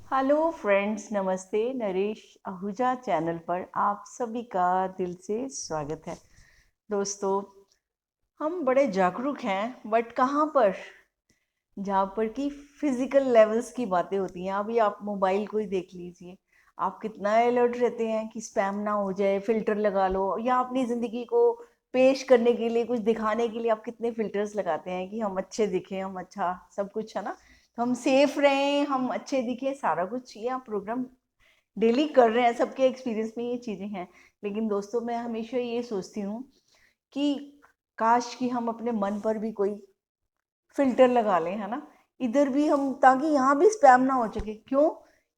Hello friends, नमस्ते। Naresh Ahuja channel पर आप सभी का दिल से स्वागत है। दोस्तों, हम बड़े जागरूक हैं, बट कहाँ पर? जहाँ पर कि फिजिकल लेवल्स की बातें होती हैं। अभी आप मोबाइल को ही देख लीजिए, आप कितना अलर्ट रहते हैं कि स्पैम ना हो जाए, फिल्टर लगा लो, या अपनी ज़िंदगी को पेश करने के लिए, कुछ दिखाने के लिए आप कितने फिल्टर्स लगाते हैं कि हम अच्छे दिखें, हम अच्छा सब कुछ, है ना। तो हम सेफ रहें, हम अच्छे दिखें, सारा कुछ ये आप प्रोग्राम डेली कर रहे हैं। सबके एक्सपीरियंस में ये चीज़ें हैं। लेकिन दोस्तों, मैं हमेशा ये सोचती हूँ कि काश कि हम अपने मन पर भी कोई फ़िल्टर लगा लें, है ना? इधर भी हम, ताकि यहाँ भी स्पैम ना हो सके। क्यों?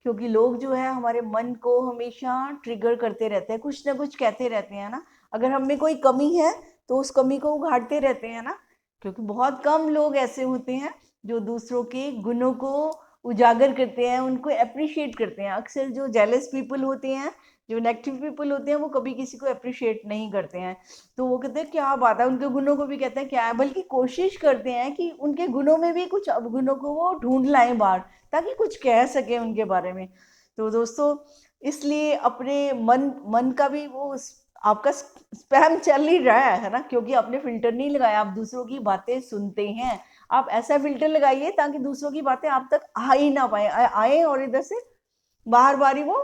क्योंकि लोग जो है हमारे मन को हमेशा ट्रिगर करते रहते हैं, कुछ ना कुछ कहते रहते हैं ना। अगर हम में कोई कमी है तो उस कमी को उघाड़ते रहते हैं ना। क्योंकि बहुत कम लोग ऐसे होते हैं जो दूसरों के गुणों को उजागर करते हैं, उनको एप्रिशिएट करते हैं। अक्सर जो जेलस पीपल होते हैं, जो नेगेटिव पीपल होते हैं, वो कभी किसी को एप्रिशिएट नहीं करते हैं। तो वो कहते हैं क्या बात है, उनके गुणों को भी कहते हैं क्या है, बल्कि कोशिश करते हैं कि उनके गुणों में भी कुछ अवगुणों को वो ढूंढ लाएं बाहर, ताकि कुछ कह सके उनके बारे में। तो दोस्तों, इसलिए अपने मन मन का भी वो आपका स्पैम चल ही रहा है ना, क्योंकि आपने फिल्टर नहीं लगाया, आप दूसरों की बातें सुनते हैं। आप ऐसा फिल्टर लगाइए ताकि दूसरों की बातें आप तक आ ही ना पाए, आए और इधर से बार बार ही वो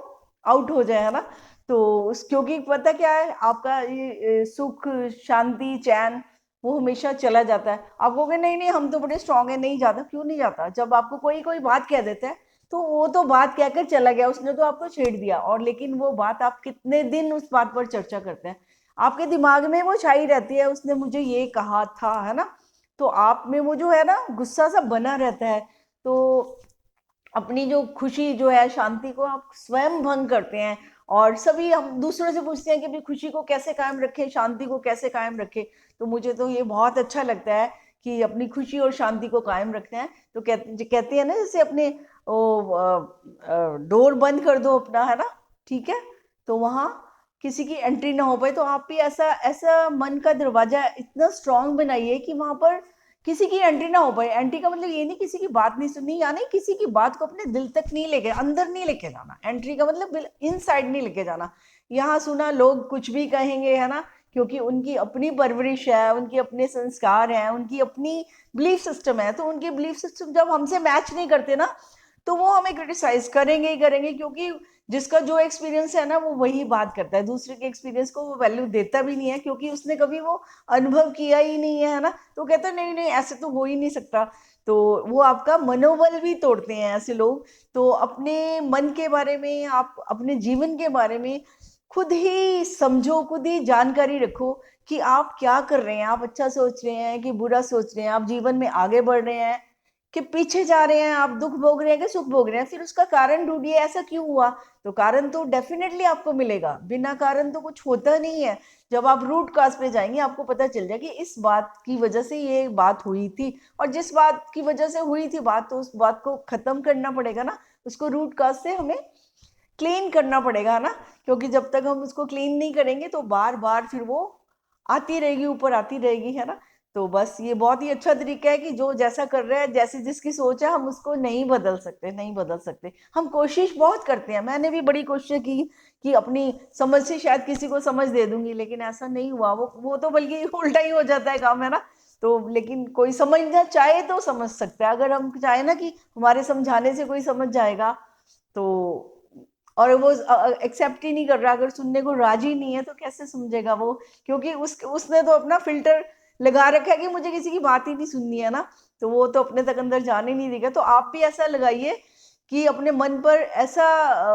आउट हो जाए, है ना। तो उस, क्योंकि पता क्या है, आपका ये सुख, शांति, चैन, वो हमेशा चला जाता है। आप कहोगे नहीं नहीं, हम तो बड़े स्ट्रांग है, नहीं जाता। क्यों नहीं जाता? जब आपको कोई कोई बात कह देता है तो वो तो बात कहकर चला गया, उसने तो आपको छेड़ दिया, और लेकिन वो बात आप कितने दिन उस बात पर चर्चा करते हैं, आपके दिमाग में वो छाई रहती है, उसने मुझे ये कहा था, है ना। तो आप में वो जो है ना, गुस्सा सा बना रहता है। तो अपनी जो खुशी जो है, शांति को आप स्वयं भंग करते हैं। और सभी हम दूसरों से पूछते हैं कि भी खुशी को कैसे कायम रखें, शांति को कैसे कायम रखें। तो मुझे तो ये बहुत अच्छा लगता है कि अपनी खुशी और शांति को कायम रखते हैं। तो कहते हैं ना, जैसे अपने डोर बंद कर दो अपना, है ना, ठीक है, तो वहाँ किसी की एंट्री ना हो पाए। तो आप भी ऐसा ऐसा मन का दरवाजा इतना स्ट्रांग बनाइए कि वहां पर किसी की एंट्री ना हो पाए। एंट्री का मतलब ये नहीं किसी की बात नहीं सुननी, यानी किसी की बात को अपने दिल तक नहीं लेके, अंदर नहीं लेके जाना। एंट्री का मतलब इन साइड नहीं लेके जाना। यहाँ सुना लोग कुछ भी कहेंगे, है ना, क्योंकि उनकी अपनी परवरिश है, उनके अपने संस्कार हैं, उनकी अपनी बिलीफ सिस्टम है। तो उनके बिलीफ सिस्टम जब हमसे मैच नहीं करते ना, तो वो हमें क्रिटिसाइज करेंगे ही करेंगे। क्योंकि जिसका जो एक्सपीरियंस है ना, वो वही बात करता है। दूसरे के एक्सपीरियंस को वो वैल्यू देता भी नहीं है, क्योंकि उसने कभी वो अनुभव किया ही नहीं है ना। तो कहते हैं नहीं नहीं, ऐसे तो हो ही नहीं सकता। तो वो आपका मनोबल भी तोड़ते हैं ऐसे लोग। तो अपने मन के बारे में, आप अपने जीवन के बारे में खुद ही समझो, खुद ही जानकारी रखो कि आप क्या कर रहे हैं। आप अच्छा सोच रहे हैं कि बुरा सोच रहे हैं? आप जीवन में आगे बढ़ रहे हैं कि पीछे जा रहे हैं? आप दुख भोग रहे हैं कि सुख भोग रहे हैं? फिर उसका कारण ढूंढिए, ऐसा क्यों हुआ। तो कारण तो डेफिनेटली आपको मिलेगा, बिना कारण तो कुछ होता नहीं है। जब आप रूट काज पे जाएंगे, आपको पता चल जाएगा कि इस बात की वजह से ये बात हुई थी, और जिस बात की वजह से हुई थी बात, तो उस बात को खत्म करना पड़ेगा ना। उसको रूट काज से हमें क्लीन करना पड़ेगा ना। क्योंकि जब तक हम उसको क्लीन नहीं करेंगे तो बार बार फिर वो आती रहेगी, ऊपर आती रहेगी, है ना। तो बस ये बहुत ही अच्छा तरीका है कि जो जैसा कर रहा है, जैसी जिसकी सोच है, हम उसको नहीं बदल सकते, नहीं बदल सकते। हम कोशिश बहुत करते हैं, मैंने भी बड़ी कोशिश की कि अपनी समझ से शायद किसी को समझ दे दूंगी, लेकिन ऐसा नहीं हुआ। वो तो बल्कि उल्टा ही हो जाता है काम, है ना। तो लेकिन कोई समझना चाहे तो समझ सकता है। अगर हम चाहे ना कि हमारे समझाने से कोई समझ जाएगा, तो और वो एक्सेप्ट ही नहीं कर रहा, अगर सुनने को राजी नहीं है, तो कैसे समझेगा वो? क्योंकि उसने तो अपना फिल्टर लगा रखा है कि मुझे किसी की बात ही नहीं सुननी है ना। तो वो तो अपने तक अंदर जाने नहीं देगा। तो आप भी ऐसा लगाइए कि अपने मन पर ऐसा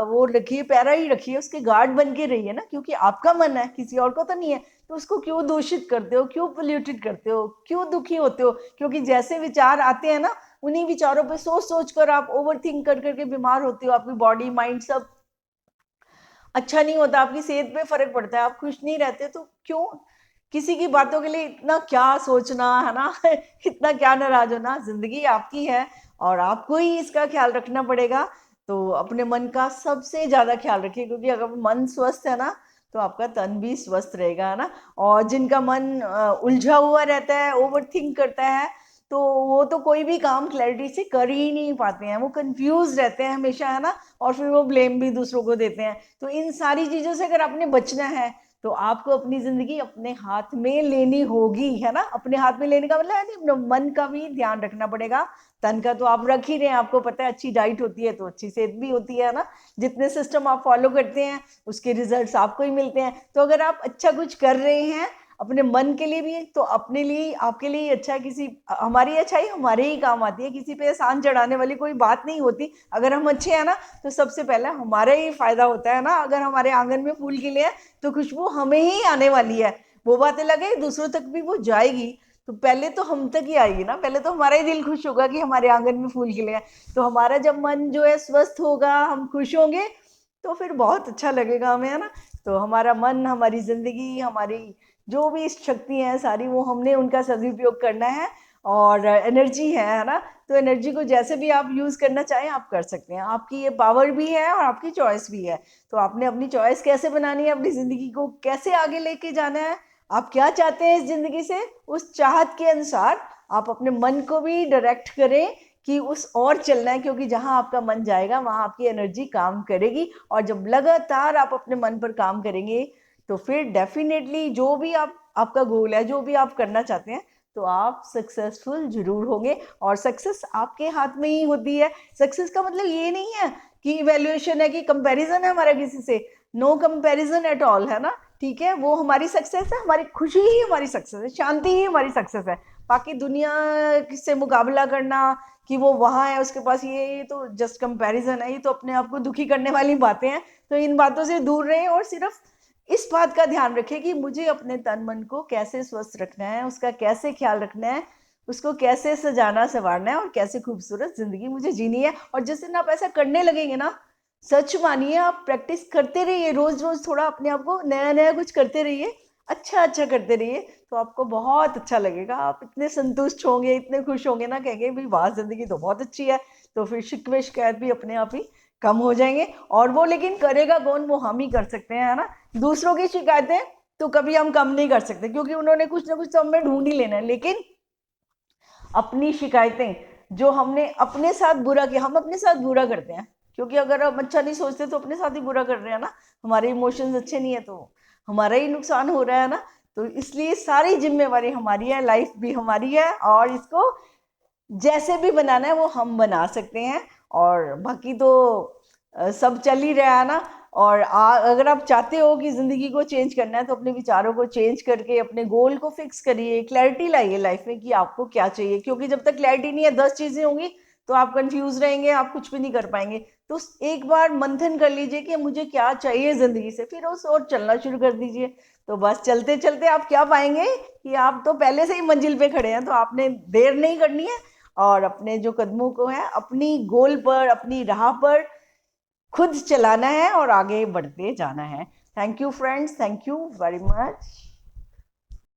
वो रखिए, पैरा ही रखिए, उसके गार्ड बन के रहिए ना। क्योंकि आपका मन है, किसी और को तो नहीं है। तो उसको क्यों दूषित करते हो, क्यों पोल्यूटेड करते हो, क्यों दुखी होते हो? क्योंकि जैसे विचार आते हैं ना, उन्हीं विचारों पे सोच सोच कर आप ओवर थिंक कर करके बीमार होते हो। आपकी बॉडी माइंड सब अच्छा नहीं होता, आपकी सेहत पे फर्क पड़ता है, आप खुश नहीं रहते। तो क्यों किसी की बातों के लिए इतना क्या सोचना, है ना। इतना क्या नाराज होना? जिंदगी आपकी है और आपको ही इसका ख्याल रखना पड़ेगा। तो अपने मन का सबसे ज्यादा ख्याल रखिए, क्योंकि अगर मन स्वस्थ है ना, तो आपका तन भी स्वस्थ रहेगा, है ना। और जिनका मन उलझा हुआ रहता है, ओवर थिंक करता है, तो वो तो कोई भी काम क्लैरिटी से कर ही नहीं पाते हैं, वो कंफ्यूज रहते हैं हमेशा, है ना, और फिर वो ब्लेम भी दूसरों को देते हैं। तो इन सारी चीजों से अगर आपने बचना है तो आपको अपनी जिंदगी अपने हाथ में लेनी होगी, है ना। अपने हाथ में लेने का मतलब है अपने मन का भी ध्यान रखना पड़ेगा। तन का तो आप रख ही रहे हैं, आपको पता है अच्छी डाइट होती है तो अच्छी सेहत भी होती है ना। जितने सिस्टम आप फॉलो करते हैं उसके रिजल्ट्स आपको ही मिलते हैं। तो अगर आप अच्छा कुछ कर रहे हैं अपने मन के लिए भी तो अपने लिए आपके लिए ही अच्छा है। किसी हमारी अच्छाई हमारे ही काम आती है, किसी पे एहसान चढ़ाने वाली कोई बात नहीं होती। अगर हम अच्छे हैं ना तो सबसे पहले हमारा ही फायदा होता है ना। अगर हमारे आंगन में फूल खिले हैं तो खुशबू हमें ही आने वाली है। वो बातें लगे दूसरों तक भी वो जाएगी, तो पहले तो हम तक ही आएगी ना। पहले तो हमारा ही दिल खुश होगा कि हमारे आंगन में फूल खिले हैं। तो हमारा जब मन जो है स्वस्थ होगा, हम खुश होंगे, तो फिर बहुत अच्छा लगेगा हमें, है ना। तो हमारा मन, हमारी जिंदगी, हमारी जो भी शक्ति है सारी, वो हमने उनका सदुपयोग करना है। और एनर्जी है ना, तो एनर्जी को जैसे भी आप यूज करना चाहें आप कर सकते हैं। आपकी ये पावर भी है और आपकी चॉइस भी है। तो आपने अपनी चॉइस कैसे बनानी है, अपनी जिंदगी को कैसे आगे लेके जाना है, आप क्या चाहते हैं इस जिंदगी से, उस चाहत के अनुसार आप अपने मन को भी डायरेक्ट करें कि उस और चलना है। क्योंकि जहां आपका मन जाएगा वहां आपकी एनर्जी काम करेगी। और जब लगातार आप अपने मन पर काम करेंगे तो फिर डेफिनेटली जो भी आपका गोल है, जो भी आप करना चाहते हैं, तो आप सक्सेसफुल जरूर होंगे। और सक्सेस आपके हाथ में ही होती है। सक्सेस का मतलब ये नहीं है कि इवेल्युएशन है, कि कंपैरिजन है हमारा किसी से। नो कंपैरिजन एट ऑल, है ना। ठीक है, वो हमारी सक्सेस है, हमारी खुशी ही हमारी सक्सेस है, शांति ही हमारी सक्सेस है। बाकी दुनिया से मुकाबला करना कि वो वहां है उसके पास ये तो जस्ट कंपैरिजन है। ये तो अपने आप को दुखी करने वाली बातें हैं। तो इन बातों से दूर रहें और सिर्फ इस बात का ध्यान रखें कि मुझे अपने तन मन को कैसे स्वस्थ रखना है, उसका कैसे ख्याल रखना है, उसको कैसे सजाना संवारना है और कैसे खूबसूरत जिंदगी मुझे जीनी है। और जिस दिन आप ऐसा करने लगेंगे ना, सच मानिए आप प्रैक्टिस करते रहिए, रोज रोज थोड़ा अपने आप को नया नया कुछ करते रहिए, अच्छा अच्छा करते रहिए, तो आपको बहुत अच्छा लगेगा। आप इतने संतुष्ट होंगे, इतने खुश होंगे ना, कहेंगे भाई वाह जिंदगी तो बहुत अच्छी है। तो फिर शिकवे शिकायत भी अपने आप ही कम हो जाएंगे। और वो लेकिन करेगा कौन, वो हम ही कर सकते हैं, है ना। दूसरों की शिकायतें तो कभी हम कम नहीं कर सकते क्योंकि उन्होंने कुछ ना कुछ तो हमें ढूंढ ही लेना है। लेकिन अपनी शिकायतें जो हमने अपने साथ बुरा किया, हम अपने साथ बुरा करते हैं, क्योंकि अगर हम अच्छा नहीं सोचते तो अपने साथ ही बुरा कर रहे हैं ना। हमारे इमोशंस अच्छे नहीं है तो हमारा ही नुकसान हो रहा है ना। तो इसलिए सारी जिम्मेवारी हमारी है, लाइफ भी हमारी है, और इसको जैसे भी बनाना है वो हम बना सकते हैं। और बाकी तो सब चल ही रहा है ना। और अगर आप चाहते हो कि जिंदगी को चेंज करना है तो अपने विचारों को चेंज करके अपने गोल को फिक्स करिए, क्लैरिटी लाइए लाइफ में कि आपको क्या चाहिए। क्योंकि जब तक क्लैरिटी नहीं है 10 चीजें होंगी तो आप कंफ्यूज रहेंगे, आप कुछ भी नहीं कर पाएंगे। तो एक बार मंथन कर लीजिए कि मुझे क्या चाहिए जिंदगी से, फिर उस और चलना शुरू कर दीजिए। तो बस चलते चलते आप क्या पाएंगे कि आप तो पहले से ही मंजिल पे खड़े हैं। तो आपने देर नहीं करनी है और अपने जो कदमों को है अपनी गोल पर, अपनी राह पर खुद चलाना है और आगे बढ़ते जाना है। Thank you friends, thank you very much.